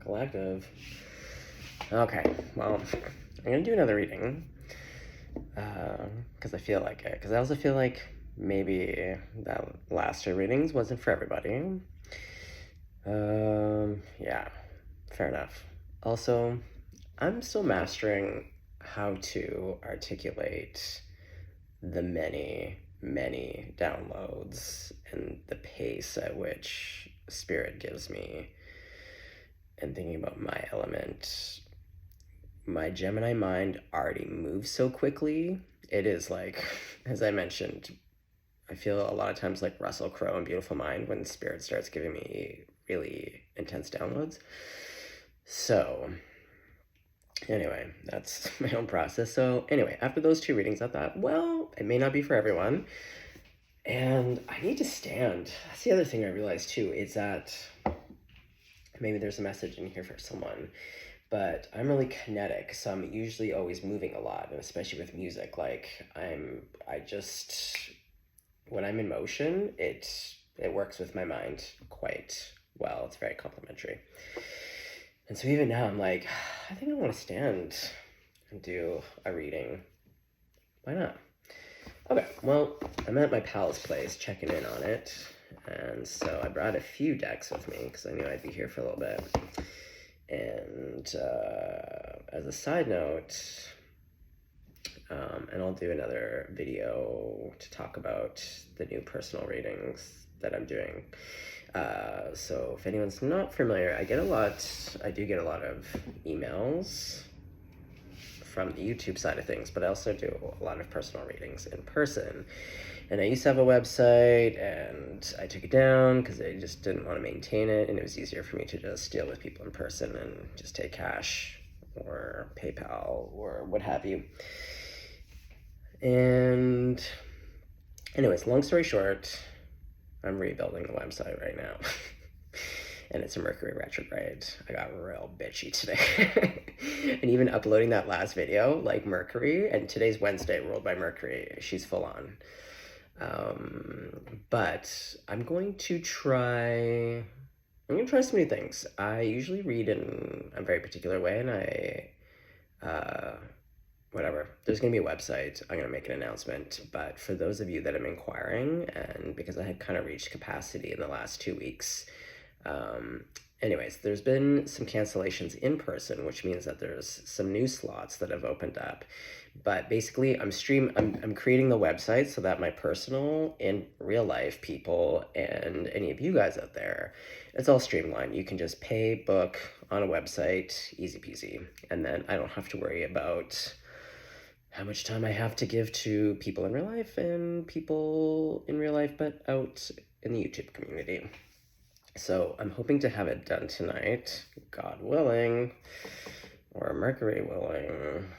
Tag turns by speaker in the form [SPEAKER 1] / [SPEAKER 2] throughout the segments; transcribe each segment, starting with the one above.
[SPEAKER 1] Collective. Okay, well, I'm gonna do another reading. Because I feel like it. Because I also feel like maybe that last two readings wasn't for everybody. Yeah, fair enough. Also, I'm still mastering how to articulate the many, many downloads and the pace at which spirit gives me. And thinking about my element, my Gemini mind already moves so quickly. It is like, as I mentioned, I feel a lot of times like Russell Crowe in Beautiful Mind when spirit starts giving me really intense downloads. So, anyway, that's my own process. So, anyway, after those two readings, I thought, well, it may not be for everyone. And I need to stand. That's the other thing I realized too, is that maybe there's a message in here for someone, but I'm really kinetic, so I'm usually always moving a lot, and especially with music, like I just, when I'm in motion, it works with my mind quite well. It's very complimentary. And so even now I'm like, I think I want to stand and do a reading. Why not? Okay, well, I'm at my pal's place checking in on it, and so I brought a few decks with me because I knew I'd be here for a little bit. And as a side note, and I'll do another video to talk about the new personal readings that I'm doing. So if anyone's not familiar, I do get a lot of emails from the YouTube side of things, but I also do a lot of personal readings in person. And I used to have a website, and I took it down because I just didn't want to maintain it, and it was easier for me to just deal with people in person and just take cash or PayPal or what have you. And anyways, long story short, I'm rebuilding the website right now. And it's a Mercury retrograde. I got real bitchy today. And even uploading that last video, like Mercury, and today's Wednesday, ruled by Mercury, she's full on. But I'm going to try some new things. I usually read in a very particular way, and whatever. There's going to be a website. I'm going to make an announcement. But for those of you that I'm inquiring, and because I had kind of reached capacity in the last 2 weeks, anyways, there's been some cancellations in person, which means that there's some new slots that have opened up. But basically, I'm creating the website so that my personal and real life people and any of you guys out there, it's all streamlined. You can just pay, book on a website, easy peasy. And then I don't have to worry about how much time I have to give to people in real life and people in real life, but out in the YouTube community. So I'm hoping to have it done tonight, God willing, or Mercury willing.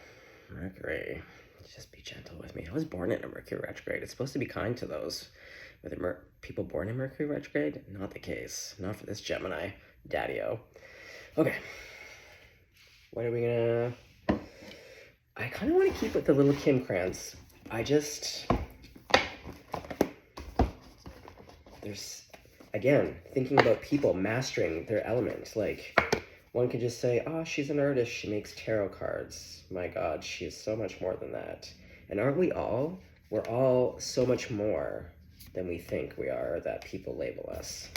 [SPEAKER 1] Mercury, just be gentle with me. I was born in a Mercury retrograde. It's supposed to be kind to those with people born in Mercury retrograde. Not the case. Not for this Gemini daddy-o. Okay. What are we gonna... I kind of want to keep with the little Kim Krantz. There's, again, thinking about people mastering their element. Like, one could just say, oh, she's an artist, she makes tarot cards. My God, she is so much more than that. And aren't we all? We're all so much more than we think we are, that people label us.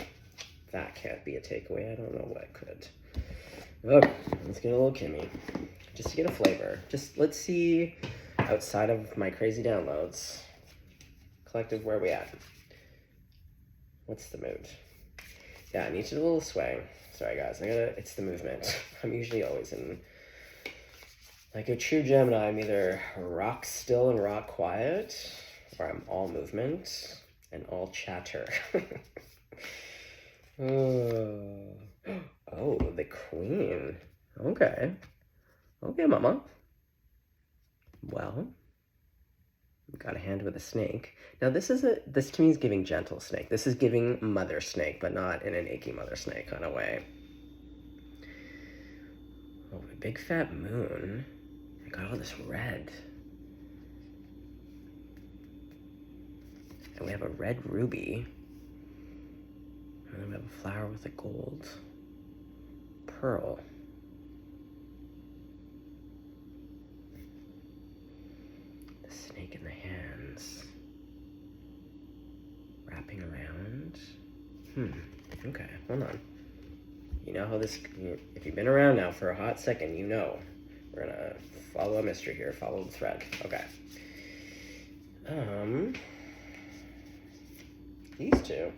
[SPEAKER 1] That can't be a takeaway. I don't know what could. Okay, let's get a little Kimmy. Just to get a flavor. Let's see, outside of my crazy downloads, collective, where are we at? What's the mood? Yeah, I need a little sway. Sorry guys, it's the movement. I'm usually always in, like a true Gemini, I'm either rock still and rock quiet, or I'm all movement and all chatter. Oh, the Queen. Okay, mama. Well, got a hand with a snake. Now this to me is giving gentle snake. This is giving mother snake, but not in an achy mother snake kind of way. Oh, a big fat moon. I got all this red. And we have a red ruby. And then we have a flower with a gold. pearl. The snake in the hands. Wrapping around. Okay, hold on. You know how this, if you've been around now for a hot second, you know. We're gonna follow a mystery here, follow the thread. Okay. These two.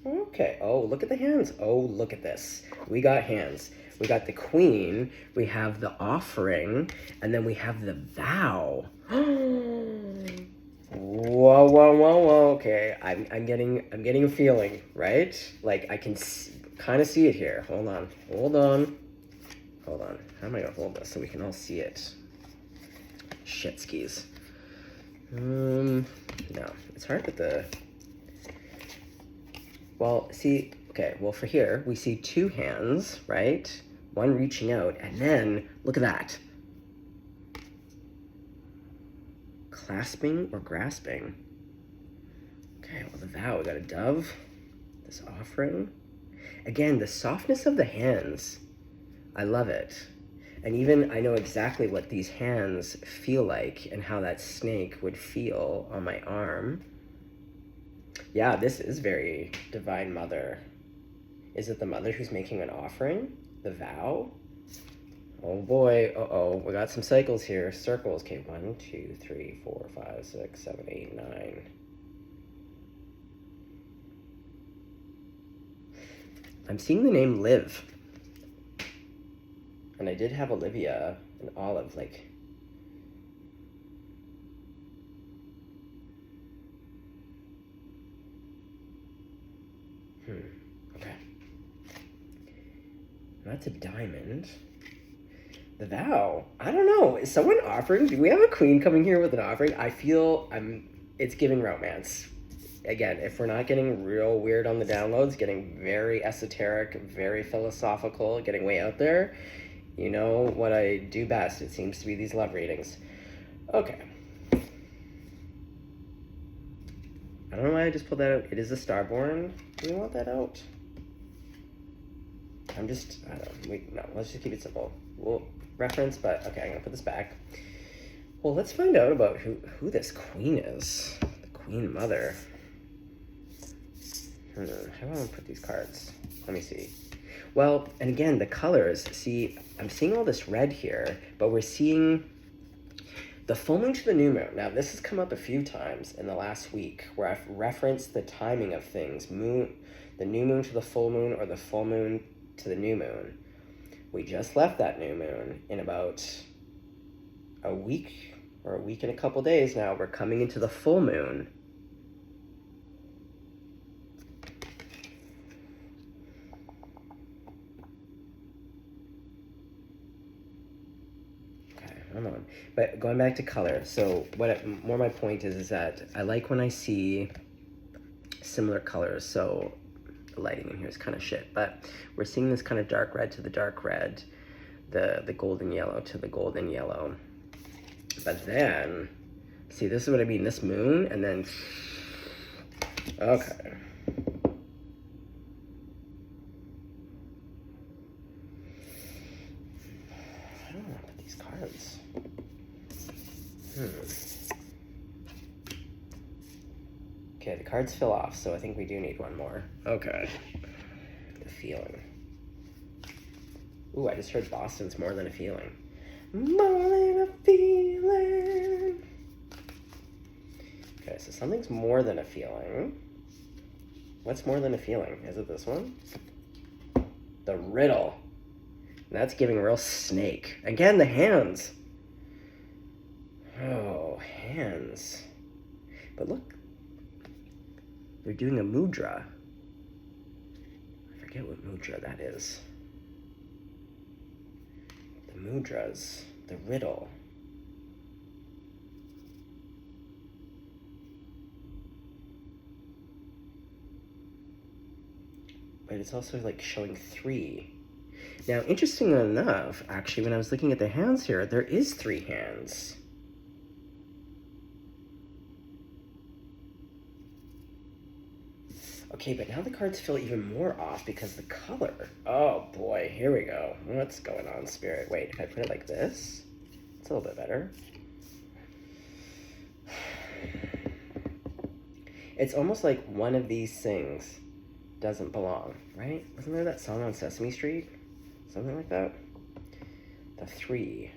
[SPEAKER 1] Okay, oh, look at the hands. Oh, look at this. We got hands. We got the queen, we have the offering, and then we have the vow. Whoa, whoa, whoa, whoa. Okay, I'm getting a feeling, right? Like I can kind of see it here. Hold on. How am I gonna hold this so we can all see it? Shit skis. No, it's hard with the. Well, see, okay. Well, for here we see two hands, right? One reaching out, and then look at that. Clasping or grasping. Okay, well, the vow, we got a dove, this offering. Again, the softness of the hands, I love it. And even I know exactly what these hands feel like and how that snake would feel on my arm. Yeah, this is very Divine Mother. Is it the mother who's making an offering? The vow? Oh boy, uh-oh, we got some cycles here. Circles. Okay, 1, 2, 3, 4, 5, 6, 7, 8, 9. I'm seeing the name Liv. And I did have Olivia and Olive, like... Okay. That's a diamond. The vow. I don't know. Is someone offering? Do we have a queen coming here with an offering? I feel it's giving romance. Again, if we're not getting real weird on the downloads, getting very esoteric, very philosophical, getting way out there, you know what I do best. It seems to be these love readings. Okay. I don't know why I just pulled that out. It is a Starborn. Do we want that out? I don't know. No, let's just keep it simple. We'll reference, but okay, I'm gonna put this back. Well, let's find out about who this queen is. The Queen Mother. How do I want to put these cards? Let me see. Well, and again, the colors. See, I'm seeing all this red here, but we're seeing the full moon to the new moon. Now, this has come up a few times in the last week where I've referenced the timing of things. The new moon to the full moon, or the full moon to the new moon. We just left that new moon in about a week or a week and a couple days now. We're coming into the full moon. Okay, hold on. But going back to color, so more my point is that I like when I see similar colors. So the lighting in here is kind of shit, but we're seeing this kind of dark red to the dark red, the golden yellow to the golden yellow. But then, see, this is what I mean, this moon, and then, okay. I don't want to put these cards. Okay, the cards fill off, so I think we do need one more. Okay. The feeling. Ooh, I just heard Boston's More Than a Feeling. More than a feeling. Okay, so something's more than a feeling. What's more than a feeling? Is it this one? The riddle. And that's giving real snake. Again, the hands. Oh, hands. But look. They're doing a mudra. I forget what mudra that is. The mudras, the riddle. But it's also like showing 3. Now, interestingly enough, actually, when I was looking at the hands here, there is 3 hands. Okay, but now the cards feel even more off because the color. Oh boy, here we go. What's going on, Spirit? Wait, if I put it like this, it's a little bit better. It's almost like one of these things doesn't belong, right? Wasn't there that song on Sesame Street? Something like that? The three.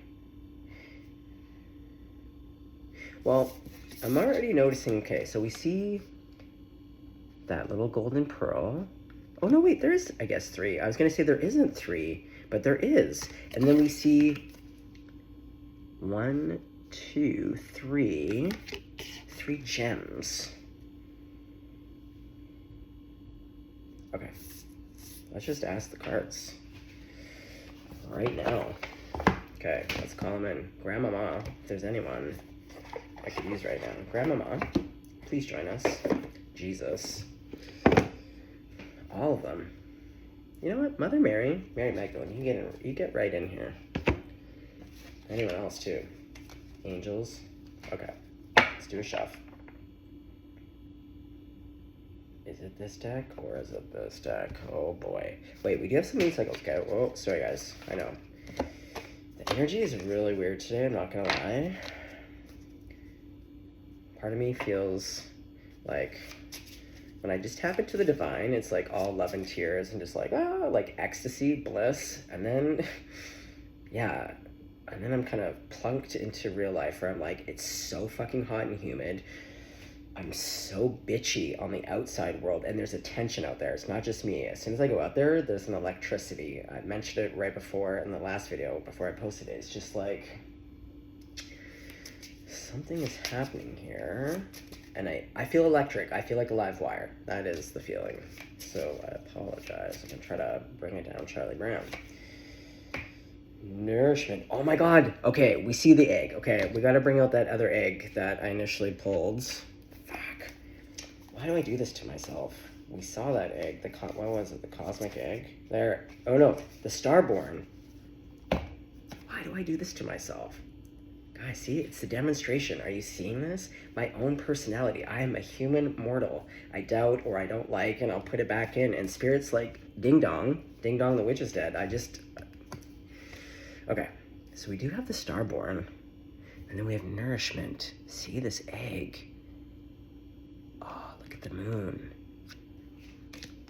[SPEAKER 1] Well, I'm already noticing, okay, so we see that little golden pearl. Oh no, wait, there is, I guess, three. I was gonna say there isn't three, but there is. And then we see 1, 2, 3, 3 gems. Okay, let's just ask the cards right now. Okay, let's call them in. Grandmama, if there's anyone I could use right now. Grandmama, please join us. Jesus. All of them. You know what? Mother Mary, Mary Magdalene, you get right in here. Anyone else too? Angels. Okay, let's do a shuffle. Is it this deck or is it this deck? Oh boy. Wait, we do have some moon cycles. Okay, whoa, sorry guys. I know. The energy is really weird today, I'm not gonna lie. Part of me feels like when I just tap into the divine, it's like all love and tears and just like, like ecstasy, bliss. And then, yeah. And then I'm kind of plunked into real life where I'm like, it's so fucking hot and humid. I'm so bitchy on the outside world, and there's a tension out there. It's not just me. As soon as I go out there, there's an electricity. I mentioned it right before in the last video, before I posted it. It's just like, something is happening here. And I feel electric. I feel like a live wire. That is the feeling. So I apologize. I'm going to try to bring it down, Charlie Brown. Nourishment. Oh my god. Okay, we see the egg. Okay, we got to bring out that other egg that I initially pulled. Fuck. Why do I do this to myself? We saw that egg. What was it? The cosmic egg? There. Oh no. The starborn. Why do I do this to myself? Guys, see? It's the demonstration. Are you seeing this? My own personality. I am a human mortal. I doubt or I don't like, and I'll put it back in. And Spirit's like, ding dong. Ding dong, the witch is dead. Okay, so we do have the starborn, and then we have nourishment. See this egg? Oh, look at the moon.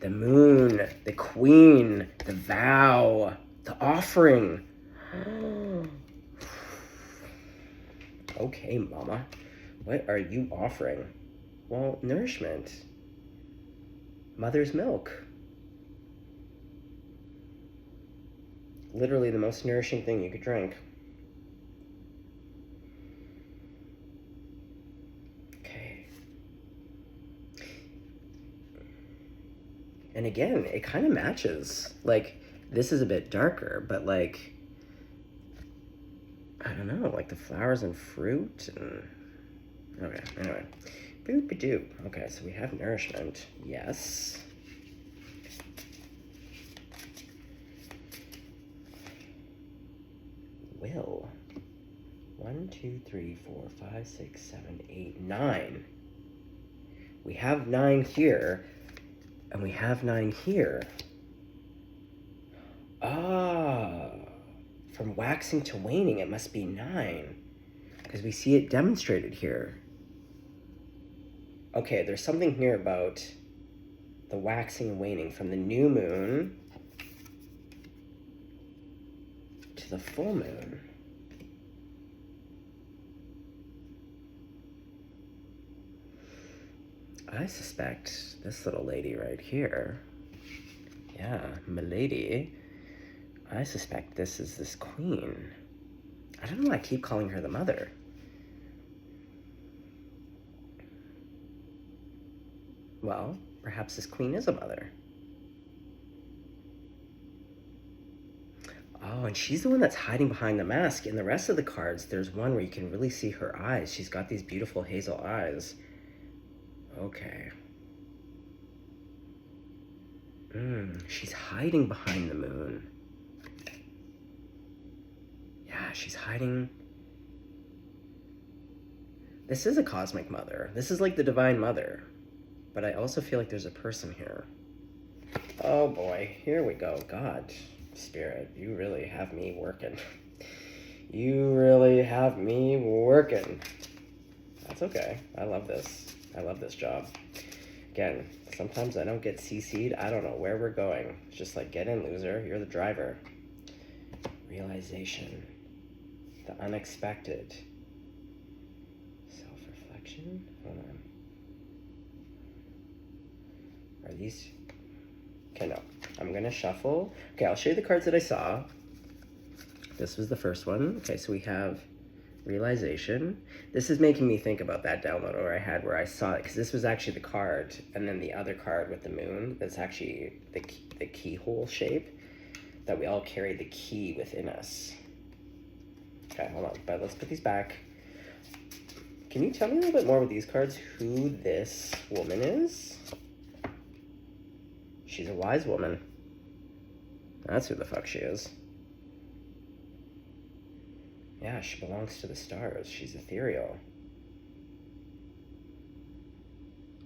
[SPEAKER 1] The moon, the queen, the vow, the offering. Okay, mama, what are you offering? Well, nourishment. Mother's milk. Literally the most nourishing thing you could drink. Okay. And again, it kind of matches. Like, this is a bit darker, but like, I don't know, like the flowers and fruit and... Okay, anyway. Boop-a-doop. Okay, so we have nourishment. Yes. Will. 1, 2, 3, 4, 5, 6, 7, 8, 9. We have 9 here, and we have 9 here. Ah, from waxing to waning, it must be 9, because we see it demonstrated here. Okay, there's something here about the waxing and waning from the new moon to the full moon. I suspect this little lady right here, yeah, milady, I suspect this is this queen. I don't know why I keep calling her the mother. Well, perhaps this queen is a mother. Oh, and she's the one that's hiding behind the mask. In the rest of the cards, there's one where you can really see her eyes. She's got these beautiful hazel eyes. Okay. She's hiding behind the moon. Yeah, she's hiding. This is a cosmic mother. This is like the divine mother. but I also feel like there's a person here. Oh boy, here we go. God, Spirit, you really have me working. You really have me working. That's okay. I love this. I love this job. Again, sometimes I don't get CC'd. I don't know where we're going. It's just like, get in, loser. You're the driver. Realization. The unexpected. Self-reflection. Hold on. Are these... Okay, no. I'm going to shuffle. Okay, I'll show you the cards that I saw. This was the first one. Okay, so we have realization. This is making me think about that download where I saw it, because this was actually the card, and then the other card with the moon, that's actually the keyhole shape, that we all carry the key within us. Okay, hold on, but let's put these back. Can you tell me a little bit more with these cards who this woman is? She's a wise woman. That's who the fuck she is. Yeah, she belongs to the stars. She's ethereal.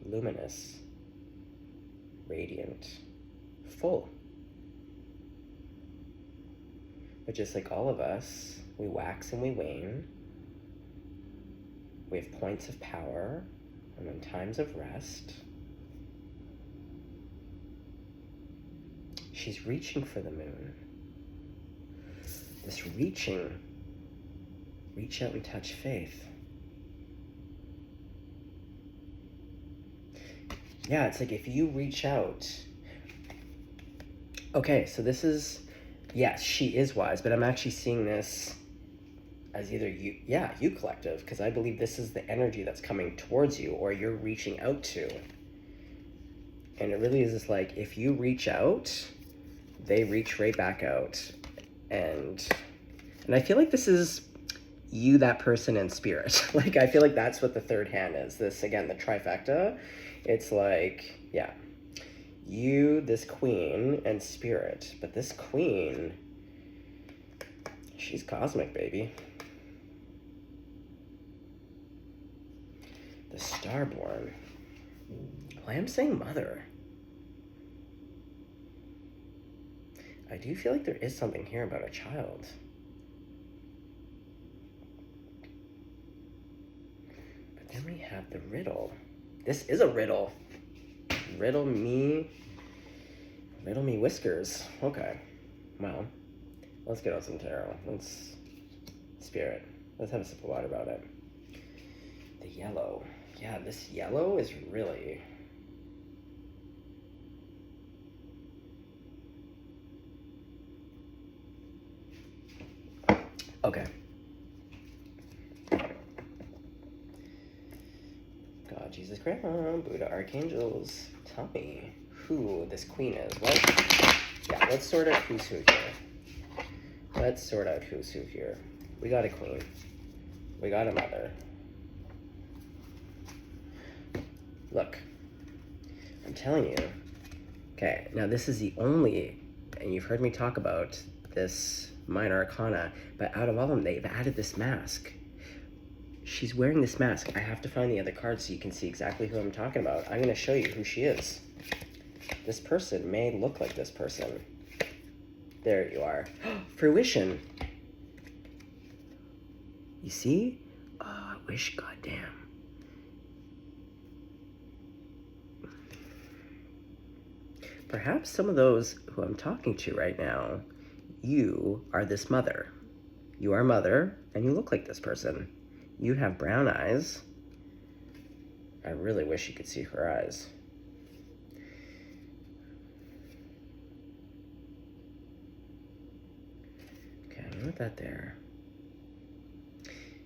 [SPEAKER 1] Luminous. Radiant. Full. But just like all of us, we wax and we wane. We have points of power and then times of rest. She's reaching for the moon. This reaching. Reach out and touch faith. Yeah, it's like if you reach out. Okay, so this is, yes, she is wise, but I'm actually seeing this as either you, yeah, you collective, because I believe this is the energy that's coming towards you or you're reaching out to. And it really is just like, if you reach out, they reach right back out. And I feel like this is you, that person, and spirit. Like, I feel like that's what the third hand is. This, again, the trifecta. It's like, yeah, you, this queen, and spirit. But this queen, she's cosmic, baby. The starborn. Well, I am saying mother. I do feel like there is something here about a child. But then we have the riddle. This is a riddle. Riddle me whiskers. Okay. Well, let's get out some tarot. Let's spirit. Let's have a sip of water about it. The yellow. Yeah, this yellow is really... Okay. God, Jesus, Grandma, Buddha, archangels, tell me who this queen is. What? Yeah, let's sort out who's who here. Let's sort out who's who here. We got a queen. We got a mother. Look, I'm telling you. Okay, now this is the only, and you've heard me talk about this minor arcana, but out of all of them, they've added this mask. She's wearing this mask. I have to find the other cards so you can see exactly who I'm talking about. I'm going to show you who she is. This person may look like this person. There you are. Fruition. You see? Oh, I wish, goddamn. Perhaps some of those who I'm talking to right now, you are this mother. You are mother, and you look like this person. You have brown eyes. I really wish you could see her eyes. Okay, I'm with that there.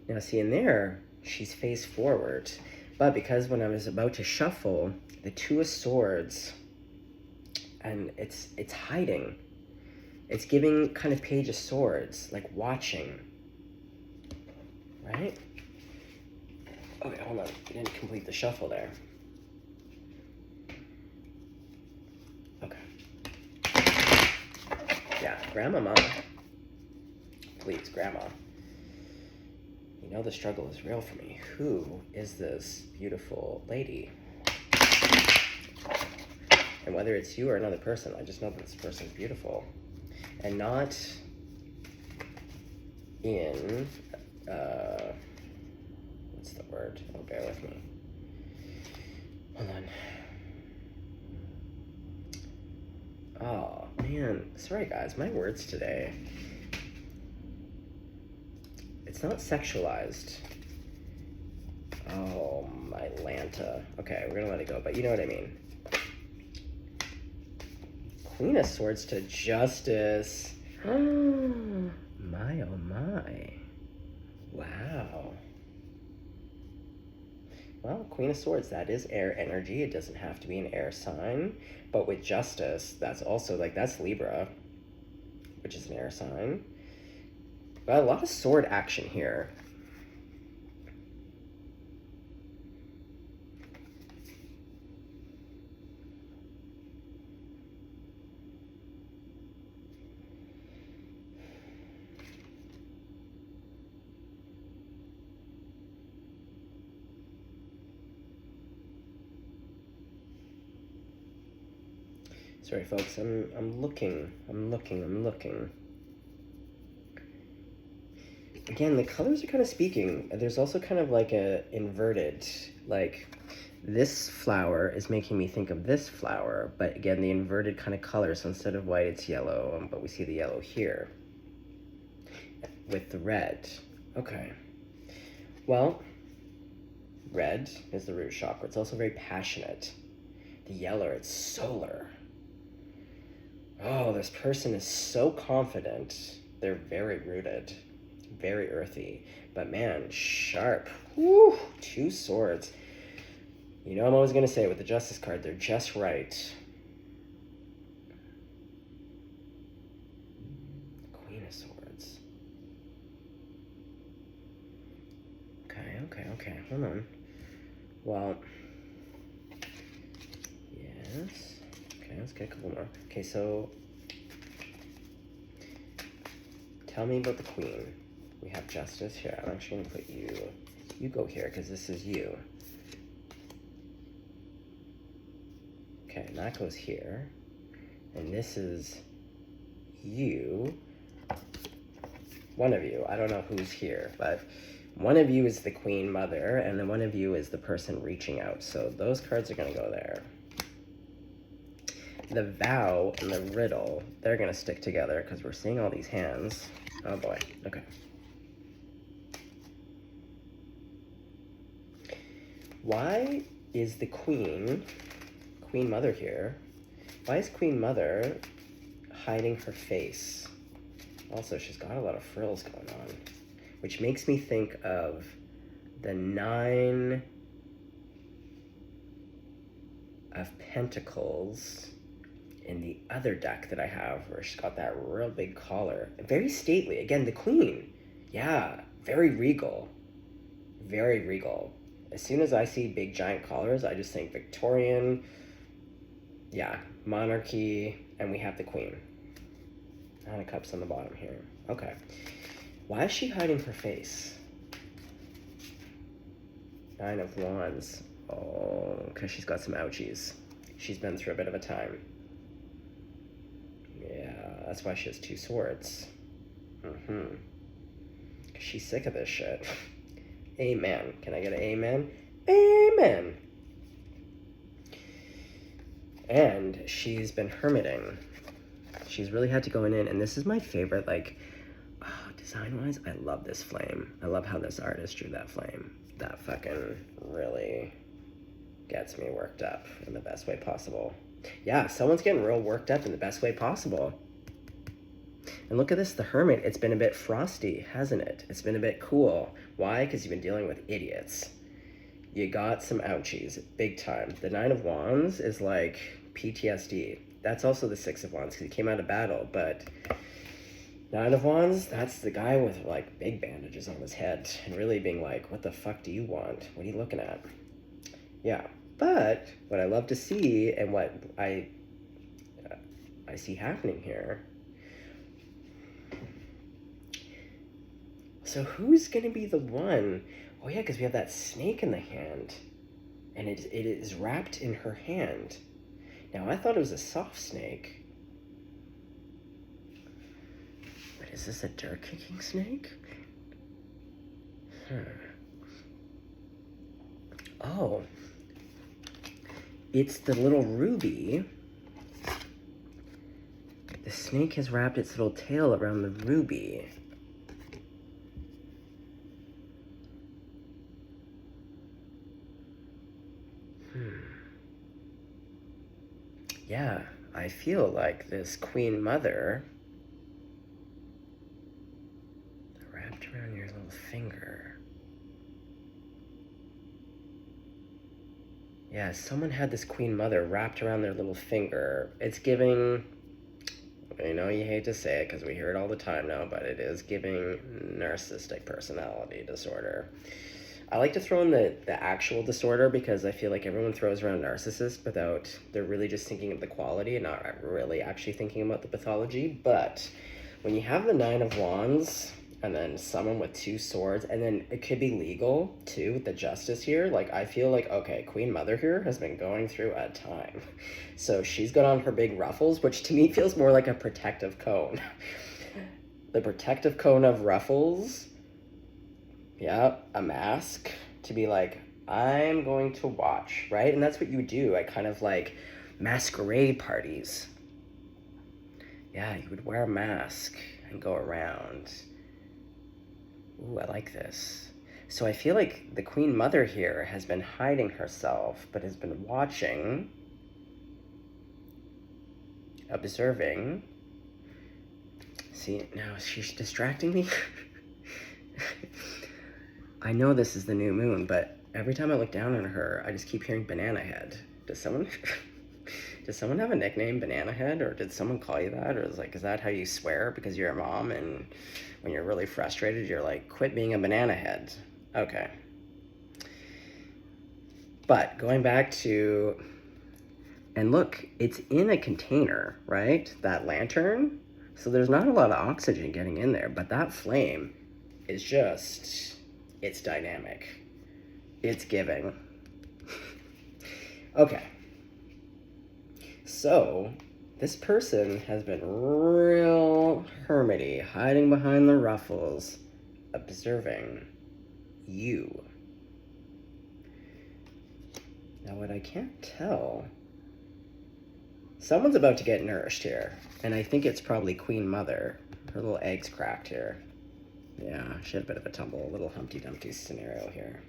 [SPEAKER 1] Now, see, in there, she's face forward. But because when I was about to shuffle, the Two of Swords, and it's hiding. It's giving kind of Page of Swords, like watching. Right? Okay, hold on. We didn't complete the shuffle there. Okay. Yeah, Grandmama. Please, Grandma. You know the struggle is real for me. Who is this beautiful lady? And whether it's you or another person, I just know that this person's beautiful. And not in, what's the word? Oh, bear with me. Hold on. Oh, man. Sorry, guys. My words today. It's not sexualized. Oh, my Lanta. Okay, we're gonna let it go, but you know what I mean. Queen of Swords to Justice. My, oh my. Wow. Well, Queen of Swords, that is air energy. It doesn't have to be an air sign. But with Justice, that's also, like, that's Libra, which is an air sign. But a lot of sword action here. Sorry, folks, I'm looking. Again, the colors are kind of speaking. There's also kind of like a inverted, like this flower is making me think of this flower, but again, the inverted kind of color. So instead of white, it's yellow, but we see the yellow here with the red. Okay. Well, red is the root chakra. It's also very passionate. The yellow, it's solar. Oh, this person is so confident. They're very rooted, very earthy, but man, sharp. Woo, 2 swords. You know, I'm always going to say with the Justice card, they're just right. Queen of Swords. Okay, hold on. Well, yes. Okay, let's get a couple more. Okay, so tell me about the Queen. We have Justice here. I'm actually going to put you. You go here because this is you. Okay, and that goes here. And this is you. One of you. I don't know who's here, but one of you is the Queen Mother, and then one of you is the person reaching out. So those cards are going to go there. The Vow and the Riddle, they're going to stick together because we're seeing all these hands. Oh boy, okay. Why is the Queen Mother here? Why is Queen Mother hiding her face? Also, she's got a lot of frills going on, which makes me think of the 9 of Pentacles in the other deck that I have, where she's got that real big collar. Very stately. Again, the Queen. Yeah, very regal. Very regal. As soon as I see big giant collars, I just think Victorian, yeah, monarchy, and we have the Queen. 9 of Cups on the bottom here. Okay. Why is she hiding her face? 9 of Wands. Oh, because she's got some ouchies. She's been through a bit of a time. Yeah, that's why she has 2 swords. She's sick of this shit. Amen. Can I get an amen? Amen. And she's been hermiting. She's really had to go in, and this is my favorite, like, design-wise, I love this flame. I love how this artist drew that flame. That fucking really gets me worked up in the best way possible. Yeah, someone's getting real worked up in the best way possible. And look at this, the Hermit. It's been a bit frosty, hasn't it? It's been a bit cool. Why? Because you've been dealing with idiots. You got some ouchies, big time. The 9 of Wands is like PTSD. That's also the 6 of Wands, because he came out of battle, but 9 of Wands, that's the guy with like big bandages on his head and really being like, what the fuck do you want? What are you looking at? Yeah, but what I love to see and what I see happening here. So who's going to be the one? Oh yeah, because we have that snake in the hand, and it is wrapped in her hand. Now, I thought it was a soft snake. But is this a dirt-kicking snake? Oh. It's the little ruby. The snake has wrapped its little tail around the ruby. Yeah, I feel like this Queen Mother wrapped around your little finger. Yeah, someone had this Queen Mother wrapped around their little finger. It's giving, I know you hate to say it because we hear it all the time now, but it is giving narcissistic personality disorder. I like to throw in the actual disorder because I feel like everyone throws around narcissist without, they're really just thinking of the quality and not really actually thinking about the pathology. But when you have the Nine of Wands and then someone with two swords, and then it could be legal too with the justice here, like I feel like, okay, Queen Mother here has been going through a time. So she's got on her big ruffles, which to me feels more like a protective cone. The protective cone of ruffles. Yeah, a mask to be like, I'm going to watch, right? And that's what you would do at kind of like masquerade parties. Yeah, you would wear a mask and go around. Ooh, I like this. So I feel like the Queen Mother here has been hiding herself, but has been watching, observing. See, now she's distracting me. I know this is the new moon, but every time I look down on her, I just keep hearing Banana Head. Does someone have a nickname, Banana Head, or did someone call you that? Or is that how you swear because you're a mom and when you're really frustrated, you're like, quit being a banana head? Okay. But going back to, and look, it's in a container, right? That lantern. So there's not a lot of oxygen getting in there, but that flame is just, it's dynamic. It's giving. Okay. So, this person has been real hermity, hiding behind the ruffles, observing you. Now, what I can't tell, someone's about to get nourished here, and I think it's probably Queen Mother. Her little egg's cracked here. Yeah, she had a bit of a tumble, a little Humpty Dumpty scenario here.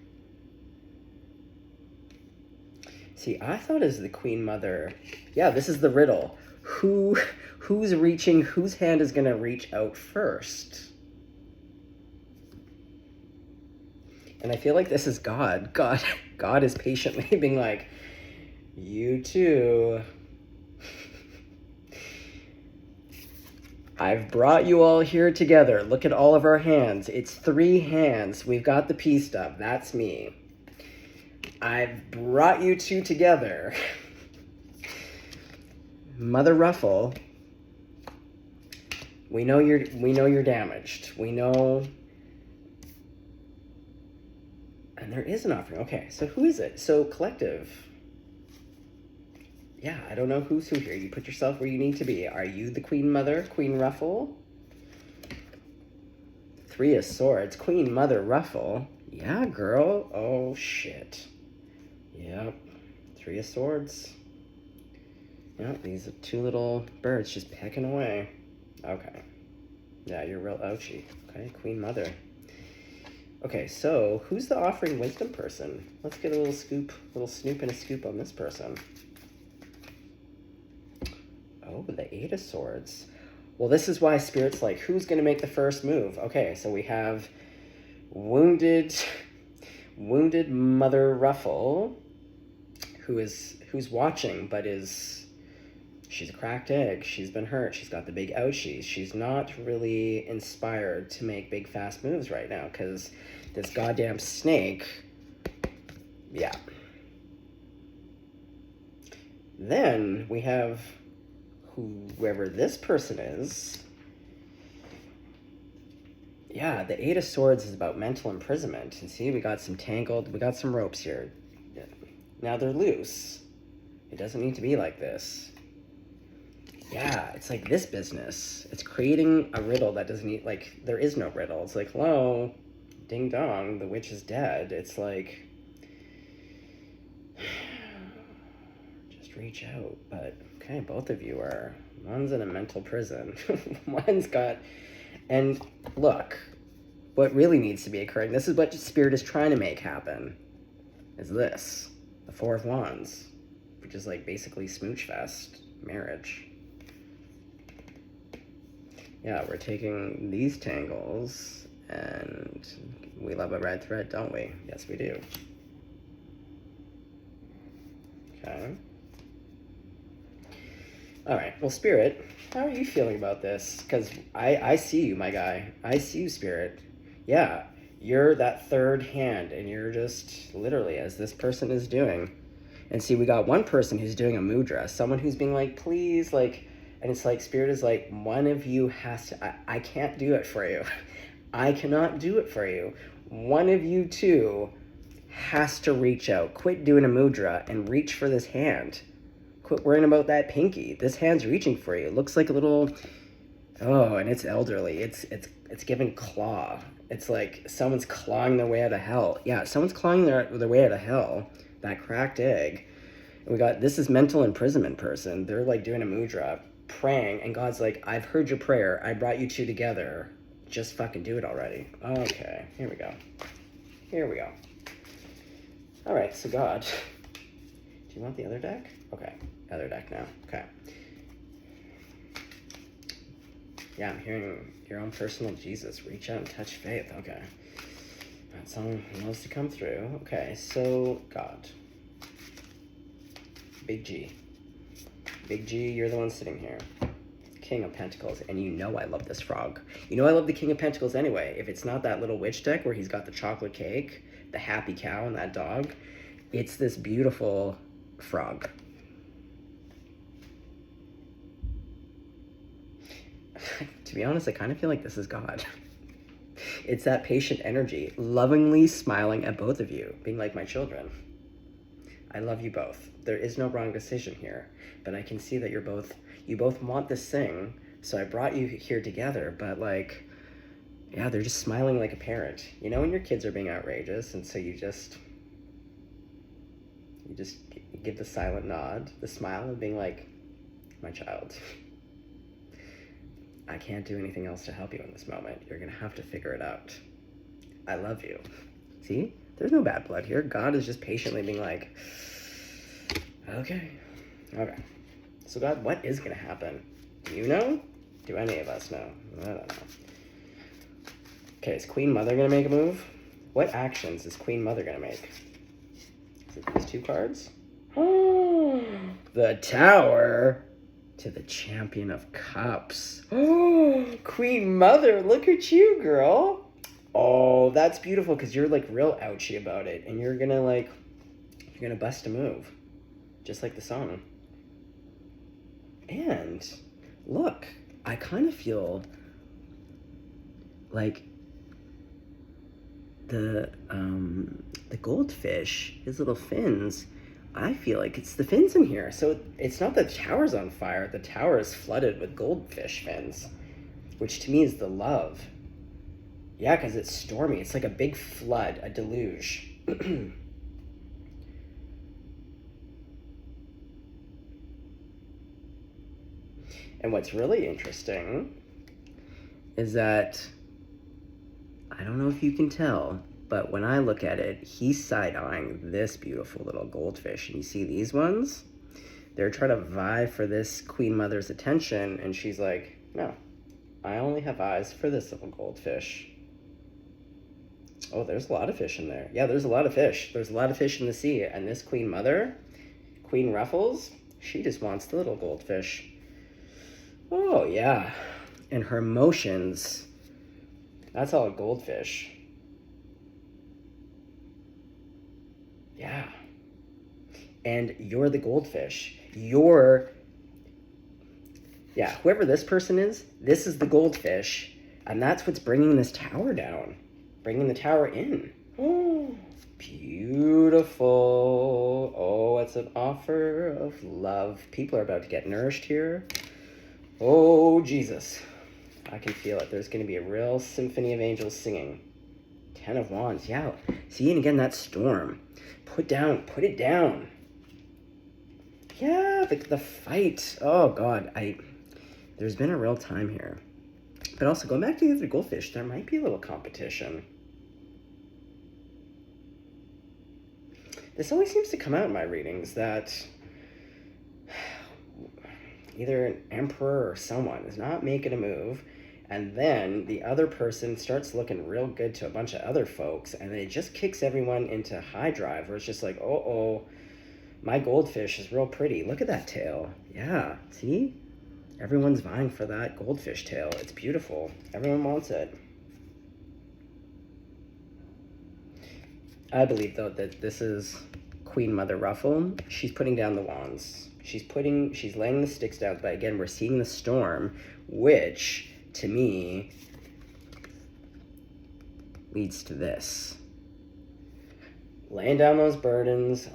[SPEAKER 1] See, I thought as the Queen Mother, yeah, this is the riddle. Who's reaching, whose hand is gonna reach out first? And I feel like this is God. God is patiently being like, you too. I've brought you all here together. Look at all of our hands. It's 3 hands. We've got the peace stuff. That's me. I've brought you two together. Mother Ruffle, we know you're damaged. We know. And there is an offering. Okay, so who is it? So collective. Yeah, I don't know who's who here. You put yourself where you need to be. Are you the Queen Mother, Queen Ruffle? 3 of Swords, Queen Mother Ruffle. Yeah, girl. Oh, shit. Yep. 3 of Swords. Yep, these are 2 little birds just pecking away. Okay. Yeah, you're real ouchie. Okay, Queen Mother. Okay, so who's the offering wisdom person? Let's get a little snoop and a scoop on this person. Oh, the 8 of Swords. Well, this is why Spirit's like, who's going to make the first move? Okay, so we have wounded Mother Ruffle, who's watching, but she's a cracked egg. She's been hurt. She's got the big ouchies. She's not really inspired to make big, fast moves right now because this goddamn snake, yeah. Then we have whoever this person is. Yeah, the 8 of Swords is about mental imprisonment. And see, we got some ropes here. Now they're loose. It doesn't need to be like this. Yeah, it's like this business. It's creating a riddle that doesn't need, like, there is no riddle. It's like, hello, ding dong, the witch is dead. It's like, just reach out. But, okay, both of you are, one's in a mental prison. One's got, and look, what really needs to be occurring, this is what Spirit is trying to make happen, is this, the Four of Wands, which is like basically smooch fest, marriage. Yeah, we're taking these tangles, and we love a red thread, don't we? Yes, we do. Okay. All right, well, Spirit, how are you feeling about this? Because I see you, my guy. I see you, Spirit. Yeah, you're that third hand, and you're just literally, as this person is doing. And see, we got one person who's doing a mudra, someone who's being like, please, like, and it's like, Spirit is like, one of you has to, I can't do it for you. I cannot do it for you. One of you two has to reach out. Quit doing a mudra and reach for this hand. Quit worrying about that pinky. This hand's reaching for you. It looks like a little, oh, and it's elderly. It's giving claw. It's like someone's clawing their way out of hell. Yeah, someone's clawing their way out of hell. That cracked egg. And we got, this is mental imprisonment person. They're like doing a mudra, praying, and God's like, I've heard your prayer. I brought you two together. Just fucking do it already. Okay, here we go. Here we go. All right, so God, do you want the other deck? Okay, other deck now. Okay. Yeah, I'm hearing your own personal Jesus. Reach out and touch faith. Okay. That song loves to come through. Okay, so God. Big G. Big G, you're the one sitting here. King of Pentacles. And you know I love this frog. You know I love the King of Pentacles anyway. If it's not that little witch deck where he's got the chocolate cake, the happy cow, and that dog, it's this beautiful frog. To be honest, I kind of feel like this is God. It's that patient energy, lovingly smiling at both of you, being like my children. I love you both. There is no wrong decision here, but I can see that you both want this thing, so I brought you here together, but like, yeah, they're just smiling like a parent. You know when your kids are being outrageous, and so you just give the silent nod, the smile, and being like, my child, I can't do anything else to help you in this moment. You're gonna have to figure it out. I love you. See? There's no bad blood here. God is just patiently being like, okay. So God, what is gonna happen? Do you know? Do any of us know? I don't know. Okay, is Queen Mother gonna make a move? What actions is Queen Mother gonna make? Is it these two cards? Oh, the Tower to the Champion of Cups. Oh, Queen Mother, look at you, girl. Oh, that's beautiful, because you're like real ouchy about it, and you're gonna bust a move, just like the song. And look, I kind of feel like the goldfish, his little fins, I feel like it's the fins in here. So it's not that the tower's on fire. The tower is flooded with goldfish fins, which to me is the love. Yeah, because it's stormy. It's like a big flood, a deluge. And what's really interesting is that, I don't know if you can tell, but when I look at it, he's side-eyeing this beautiful little goldfish. And you see these ones? They're trying to vie for this Queen Mother's attention, and she's like, no, I only have eyes for this little goldfish. Oh, there's a lot of fish in there. Yeah, there's a lot of fish. There's a lot of fish in the sea. And this Queen Mother, Queen Ruffles, she just wants the little goldfish. Oh, yeah. And her emotions, that's all a goldfish. Yeah. And you're the goldfish. Whoever this person is, this is the goldfish. And that's what's bringing this tower down. Bringing the tower in. Oh, Beautiful. Oh, it's an offer of love. People are about to get nourished here. Oh, Jesus. I can feel it. There's going to be a real symphony of angels singing. 10 of Wands. Yeah. See, and again, that storm. Put it down. Yeah, the fight. Oh, God. There's been a real time here. But also, going back to the other goldfish, there might be a little competition. This always seems to come out in my readings that either an emperor or someone is not making a move, and then the other person starts looking real good to a bunch of other folks, and then it just kicks everyone into high drive, where it's just like, oh, my goldfish is real pretty. Look at that tail. Yeah, see? Everyone's vying for that goldfish tail. It's beautiful. Everyone wants it. I believe, though, that this is Queen Mother Ruffle. She's putting down the wands. She's laying the sticks down, but again, we're seeing the storm, which, to me, leads to this. Laying down those burdens,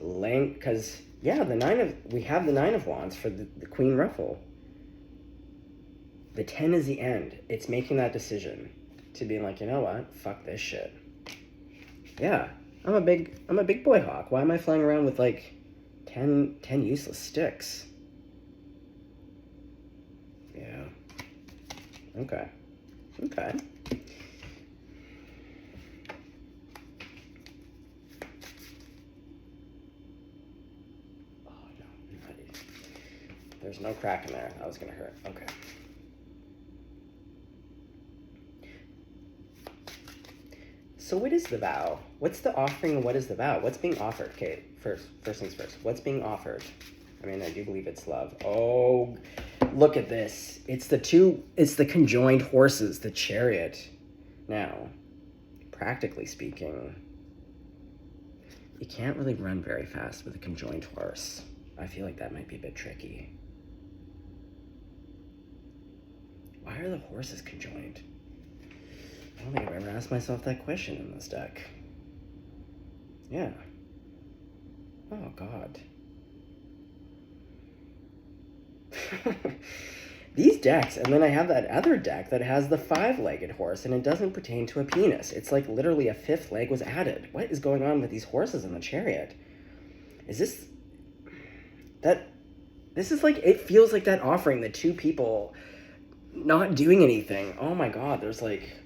[SPEAKER 1] because, yeah, we have the 9 of Wands for the Queen Ruffle. The 10 is the end. It's making that decision to being like, you know what? Fuck this shit. Yeah, I'm a big boy hawk. Why am I flying around with like 10 useless sticks? Yeah. Okay. Oh no, there's no crack in there. That was gonna hurt. Okay. So what is the vow? What's the offering and what is the vow? What's being offered? Okay, first things first. What's being offered? I mean, I do believe it's love. Oh, look at this. It's the conjoined horses, the chariot. Now, practically speaking, you can't really run very fast with a conjoined horse. I feel like that might be a bit tricky. Why are the horses conjoined? I don't think I've ever asked myself that question in this deck. Yeah. Oh, God. These decks, and then I have that other deck that has the 5-legged horse, and it doesn't pertain to a penis. It's like literally a 5th leg was added. What is going on with these horses in the chariot? Is this... This is like... It feels like that offering, the 2 people not doing anything. Oh my God, there's like...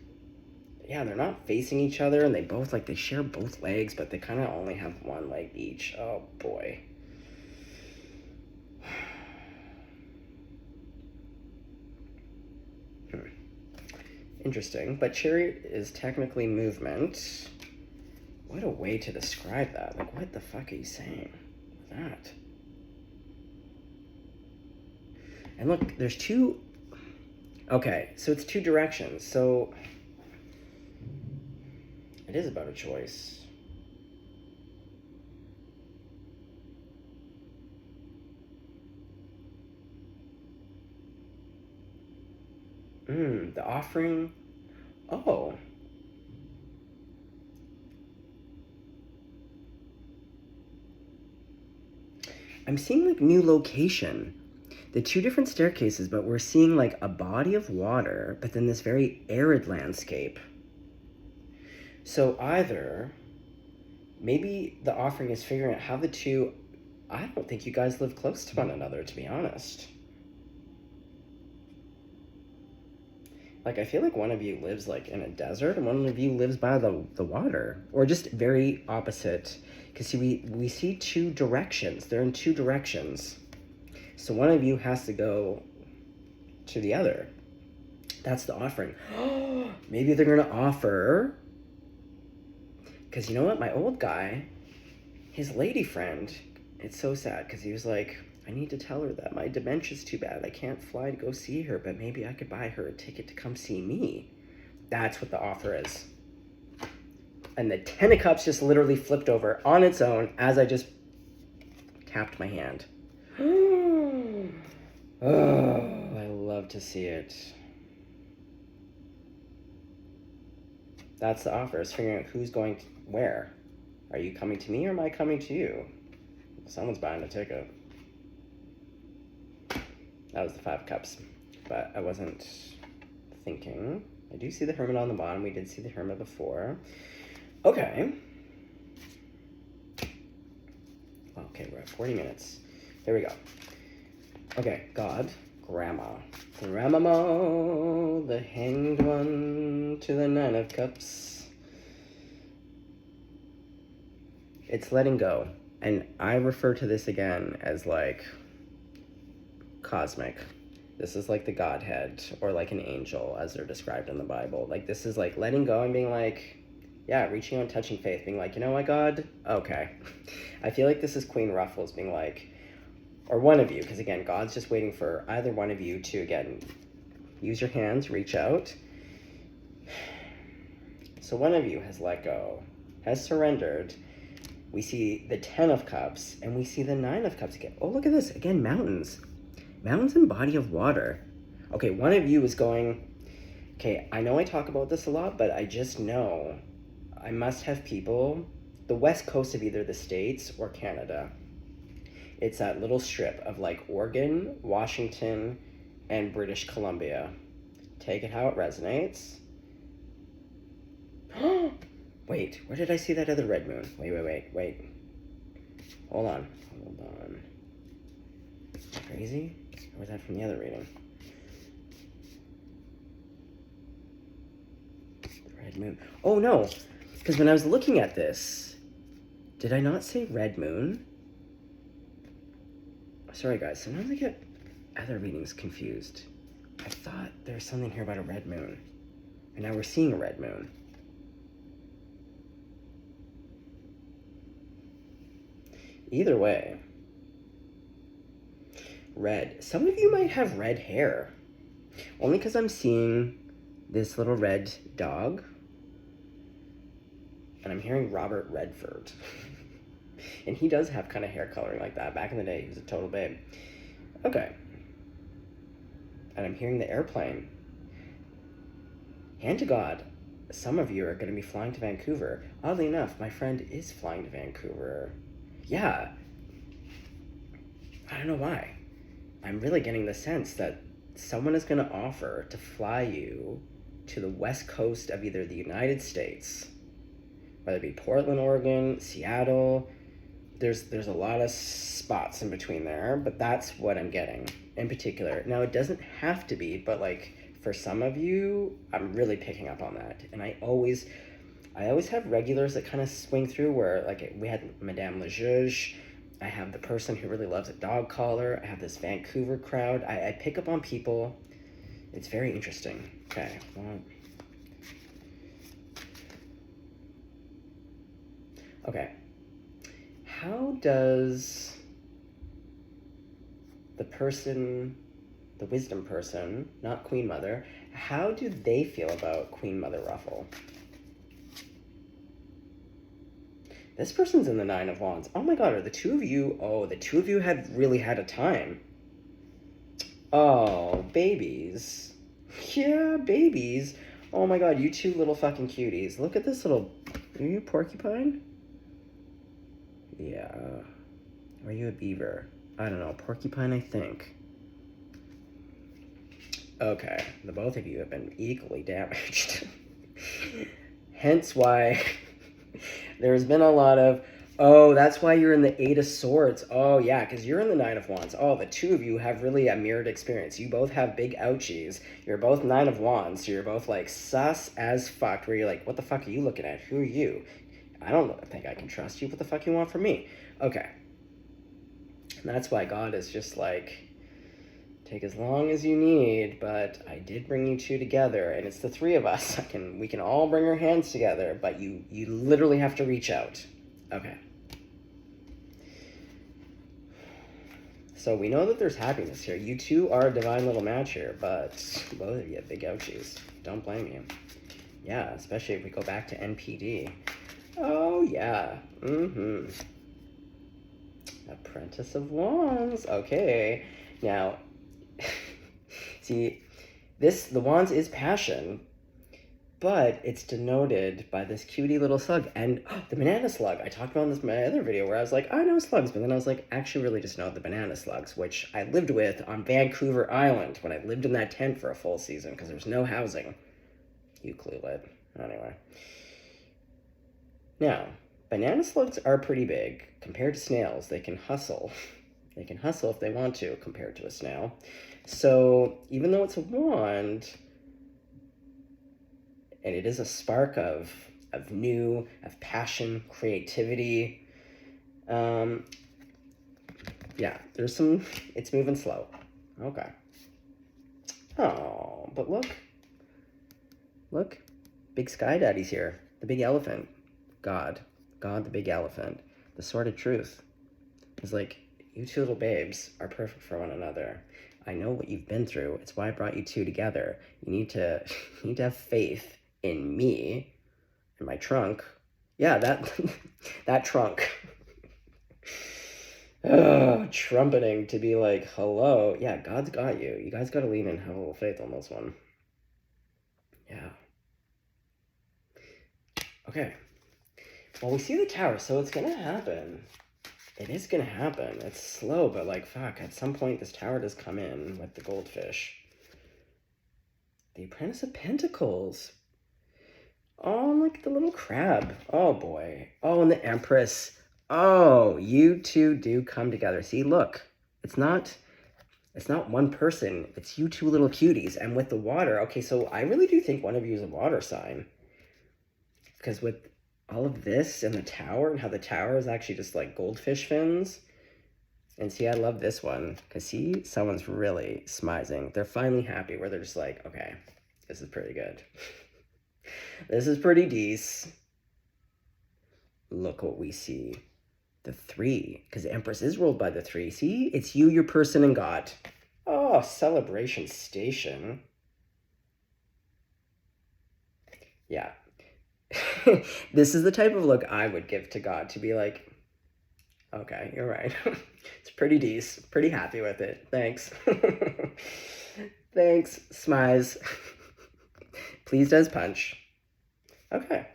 [SPEAKER 1] Yeah, they're not facing each other, and they share both legs, but they kind of only have 1 leg each. Oh, boy. Interesting, but chariot is technically movement. What a way to describe that. Like, what the fuck are you saying with that? And look, there's 2... Okay, so it's 2 directions, so... It is about a choice. The offering. Oh. I'm seeing like new location. The 2 different staircases, but we're seeing like a body of water, but then this very arid landscape. So either, maybe the offering is figuring out how the 2, I don't think you guys live close to one another, to be honest. Like, I feel like one of you lives like in a desert and one of you lives by the water, or just very opposite. Because see, we see 2 directions. They're in 2 directions. So one of you has to go to the other. That's the offering. Maybe they're going to offer... Because you know what? My old guy, his lady friend, it's so sad because he was like, I need to tell her that my dementia's too bad. I can't fly to go see her, but maybe I could buy her a ticket to come see me. That's what the offer is. And the 10 of Cups just literally flipped over on its own as I just tapped my hand. Oh, I love to see it. That's the offer, is figuring out who's going where. Are you coming to me or am I coming to you? Someone's buying a ticket. That was the 5 of Cups, but I wasn't thinking. I do see the Hermit on the bottom. We did see the Hermit before. Okay. Okay, we're at 40 minutes. Here we go. Okay, God, Grandma. Grandmama, the Hanged One to the 9 of Cups. It's letting go. And I refer to this again as like cosmic. This is like the Godhead or like an angel as they're described in the Bible. Like this is like letting go and being like, yeah, reaching out, touching faith, being like, you know what, God? Okay. I feel like this is Queen Ruffles being like, or one of you, because again, God's just waiting for either one of you to, again, use your hands, reach out. So one of you has let go, has surrendered. We see the 10 of Cups, and we see the 9 of Cups again. Oh, look at this. Again, mountains. Mountains and body of water. Okay, one of you is going, okay, I know I talk about this a lot, but I just know I must have people, the west coast of either the States or Canada. It's that little strip of like Oregon, Washington, and British Columbia. Take it how it resonates. Wait, where did I see that other red moon? Wait. Hold on. Crazy? Or was that from the other reading? The red moon. Oh no, because when I was looking at this, did I not say red moon? Sorry guys, sometimes I get other readings confused. I thought there was something here about a red moon. And now we're seeing a red moon. Either way. Red. Some of you might have red hair. Only because I'm seeing this little red dog. And I'm hearing Robert Redford. And he does have kind of hair coloring like that. Back in the day, he was a total babe. Okay. And I'm hearing the airplane. Hand to God, some of you are going to be flying to Vancouver. Oddly enough, my friend is flying to Vancouver. Yeah. I don't know why. I'm really getting the sense that someone is going to offer to fly you to the west coast of either the United States, whether it be Portland, Oregon, Seattle. There's a lot of spots in between there, but that's what I'm getting in particular. Now, it doesn't have to be, but like for some of you, I'm really picking up on that. And I always have regulars that kind of swing through where like we had Madame Lejuge. I have the person who really loves a dog collar. I have this Vancouver crowd. I pick up on people. It's very interesting. Okay, well. Okay. How does the person, the wisdom person, not Queen Mother, how do they feel about Queen Mother Ruffle? This person's in the 9 of Wands. Oh my God, are the two of you, the two of you had really had a time. Oh, babies. Yeah, babies. Oh my God, you two little fucking cuties. Look at this little, are you a porcupine? Yeah. Are you a beaver? I don't know. Porcupine, I think. Okay. The both of you have been equally damaged. Hence why there's been a lot of, oh, that's why you're in the 8 of Swords. Oh, yeah, because you're in the 9 of Wands. Oh, the two of you have really a mirrored experience. You both have big ouchies. You're both 9 of Wands, so you're both, like, sus as fuck, where you're like, what the fuck are you looking at? Who are you? I don't think I can trust you. What the fuck you want from me? Okay. And that's why God is just like, take as long as you need, but I did bring you two together, and it's the 3 of us. We can all bring our hands together, but you literally have to reach out. Okay. So we know that there's happiness here. You two are a divine little match here, but both of you have big ouchies. Don't blame you. Yeah, especially if we go back to NPD. Oh, yeah. Apprentice of Wands. Okay. Now, see, the Wands is passion, but it's denoted by this cutie little slug. And the banana slug, I talked about this in my other video where I was like, I know slugs, but then I was like, actually really just know the banana slugs, which I lived with on Vancouver Island when I lived in that tent for a full season because there was no housing. You clueless. Anyway. Now, banana slugs are pretty big. Compared to snails, they can hustle. They can hustle if they want to, compared to a snail. So, even though it's a wand, and it is a spark of new, of passion, creativity, yeah, there's some, it's moving slow. Okay. Oh, but look, big sky daddy's here. The big elephant. God, the big elephant. The sword of truth. It's like, you two little babes are perfect for one another. I know what you've been through. It's why I brought you two together. You need to have faith in me, in my trunk. Yeah, that trunk. Oh, trumpeting to be like, hello. Yeah, God's got you. You guys got to lean in, have a little faith on this one. Yeah. Okay. Well, we see the tower, so it's gonna happen. It is gonna happen. It's slow, but like, fuck, at some point this tower does come in with the goldfish. The Apprentice of Pentacles. Oh, look at the little crab. Oh, boy. Oh, and the Empress. Oh, you two do come together. See, look. It's not one person. It's you two little cuties. And with the water, okay, so I really do think one of you is a water sign. Because with all of this and the tower and how the tower is actually just like goldfish fins. And see, I love this one. Because see, someone's really smizing. They're finally happy where they're just like, okay, this is pretty good. This is pretty decent. Look what we see. The 3, because the Empress is ruled by the 3. See, it's you, your person, and God. Oh, celebration station. Yeah. This is the type of look I would give to God, to be like, okay, you're right. It's pretty decent. Pretty happy with it. Thanks. Thanks, smize. Please does punch. Okay.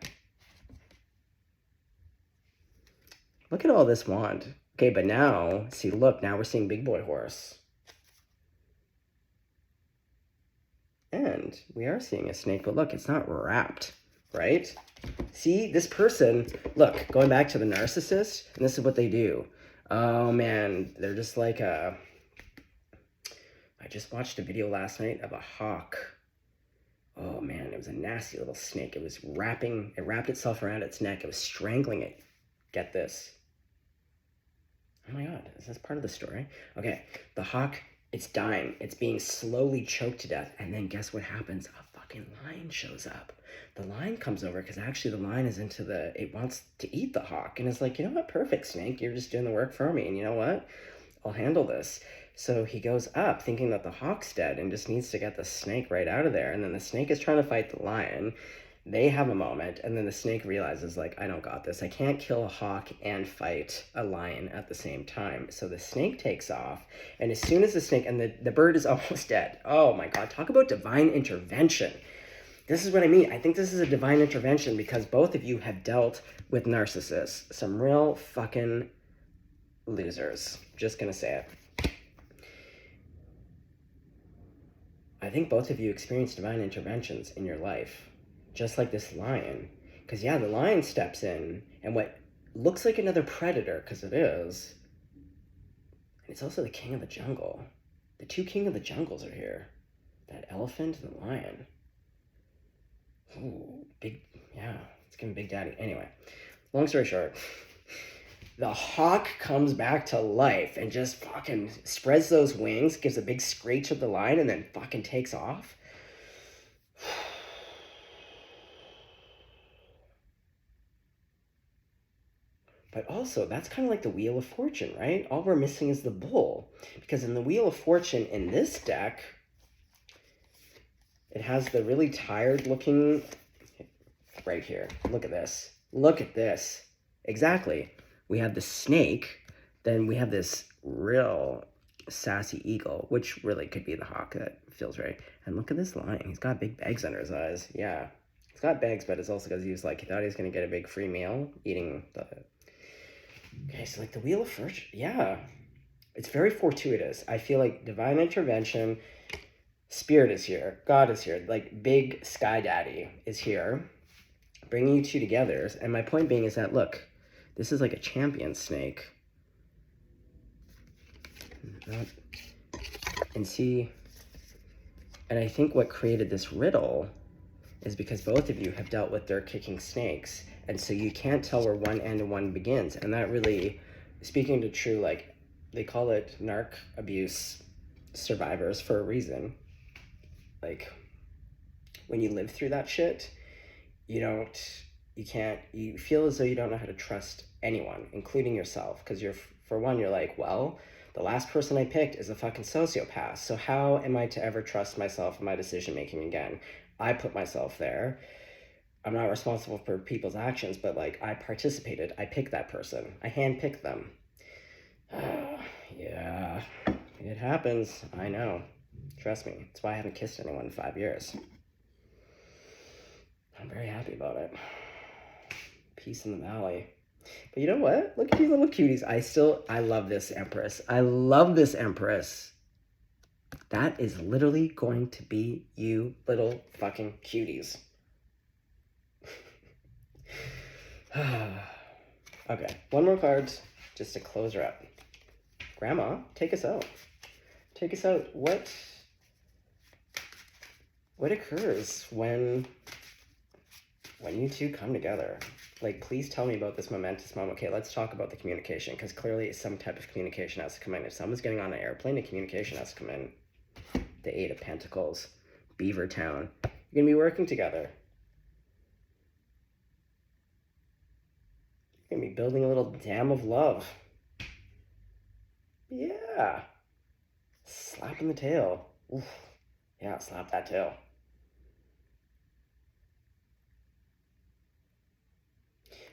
[SPEAKER 1] Look at all this wand. Okay, but now, see, look, now we're seeing Big Boy Horse. And we are seeing a snake, but look, it's not wrapped, right? See, this person, look, going back to the narcissist, and this is what they do. Oh, man, they're just like a... I just watched a video last night of a hawk. Oh, man, it was a nasty little snake. It wrapped itself around its neck. It was strangling it. Get this. Oh my God, is this part of the story? Okay, the hawk, it's dying. It's being slowly choked to death. And then guess what happens? A fucking lion shows up. The lion comes over because actually the lion is it wants to eat the hawk. And it's like, you know what? Perfect, snake. You're just doing the work for me. And you know what? I'll handle this. So he goes up thinking that the hawk's dead and just needs to get the snake right out of there. And then the snake is trying to fight the lion. They have a moment, and then the snake realizes, like, I don't got this. I can't kill a hawk and fight a lion at the same time. So the snake takes off, and as soon as and the bird is almost dead. Oh my God, talk about divine intervention. This is what I mean. I think this is a divine intervention because both of you have dealt with narcissists. Some real fucking losers. Just gonna say it. I think both of you experienced divine interventions in your life. Just like this lion. Because, yeah, the lion steps in, and what looks like another predator, because it is, and it's also the king of the jungle. The 2 king of the jungles are here. That elephant and the lion. Ooh, it's giving Big Daddy. Anyway, long story short, the hawk comes back to life and just fucking spreads those wings, gives a big screech at the lion, and then fucking takes off. But also, that's kind of like the Wheel of Fortune, right? All we're missing is the bull. Because in the Wheel of Fortune in this deck, it has the really tired looking... Right here. Look at this. Look at this. Exactly. We have the snake. Then we have this real sassy eagle, which really could be the hawk. That feels right. And look at this lion. He's got big bags under his eyes. Yeah. It's got bags, but it's also because he was like, he thought he was going to get a big free meal eating the... Okay, so like the Wheel of Fortune, yeah. It's very fortuitous. I feel like divine intervention, spirit is here, God is here, like big sky daddy is here, bringing you two together. And my point being is that, look, this is like a champion snake. And see, and I think what created this riddle is because both of you have dealt with dirt kicking snakes, and so you can't tell where one end and one begins. And that really, speaking to true, like, they call it narc abuse survivors for a reason. Like, when you live through that shit, you feel as though you don't know how to trust anyone, including yourself, because for one, you're like, well, the last person I picked is a fucking sociopath, so how am I to ever trust myself in my decision making again? I put myself there. I'm not responsible for people's actions, but like, I participated. I picked that person. I handpicked them. Yeah, it happens. I know. Trust me. That's why I haven't kissed anyone in 5 years. I'm very happy about it. Peace in the valley. But you know what? Look at these little cuties. I love this Empress. I love this Empress. That is literally going to be you little fucking cuties. Okay, one more card just to close her up. Grandma, take us out. Take us out. What occurs when you two come together? Like, please tell me about this momentous moment. Okay, let's talk about the communication, because clearly some type of communication has to come in. If someone's getting on an airplane, the communication has to come in. The Eight of Pentacles, Beaver Town. You're going to be working together. You're going to be building a little dam of love. Yeah. Slapping the tail. Oof. Yeah, slap that tail.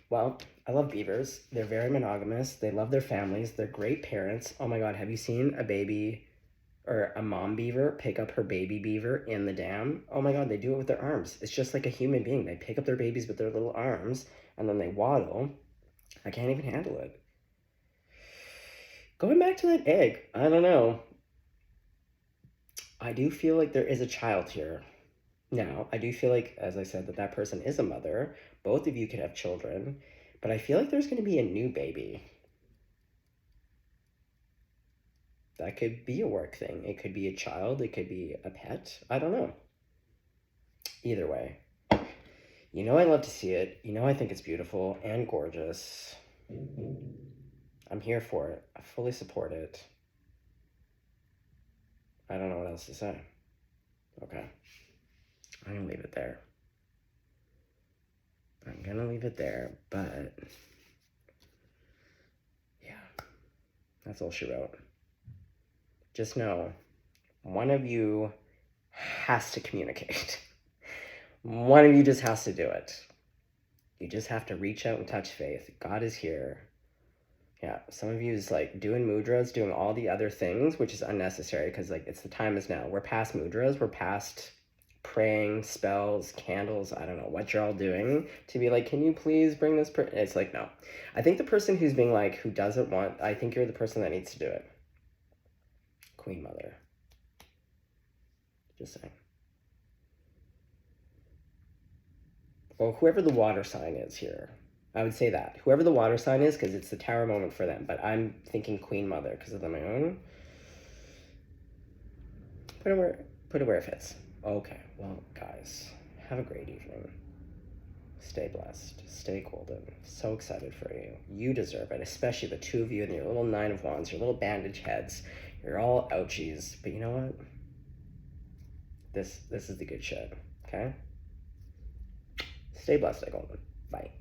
[SPEAKER 1] Well, I love beavers. They're very monogamous. They love their families. They're great parents. Oh my God, have you seen a baby or a mom beaver pick up her baby beaver in the dam? Oh my God, they do it with their arms. It's just like a human being. They pick up their babies with their little arms and then they waddle. I can't even handle it. Going back to that egg, I don't know. I do feel like there is a child here. Now, I do feel like, as I said, that person is a mother. Both of you could have children, but I feel like there's going to be a new baby. That could be a work thing. It could be a child. It could be a pet. I don't know. Either way. You know I love to see it. You know I think it's beautiful and gorgeous. I'm here for it. I fully support it. I don't know what else to say. Okay. I'm going to leave it there. I'm going to leave it there, but yeah, that's all she wrote. Just know, one of you has to communicate. One of you just has to do it. You just have to reach out and touch faith. God is here. Yeah, some of you is like doing mudras, doing all the other things, which is unnecessary because like it's the time is now. We're past mudras. We're past praying, spells, candles. I don't know what you're all doing to be like, can you please bring this it's like, no. I think the person who's being like, who doesn't want, I think you're the person that needs to do it. Queen Mother. Just saying. Well, whoever the water sign is here, I would say that. Whoever the water sign is, because it's the tower moment for them. But I'm thinking Queen Mother because of my own. Put it where it fits. Okay, well, guys, have a great evening. Stay blessed. Stay golden. So excited for you. You deserve it, especially the two of you and your little Nine of Wands, your little bandage heads. You're all ouchies. But you know what? This is the good shit, okay? Stay blessed, stay golden. Bye.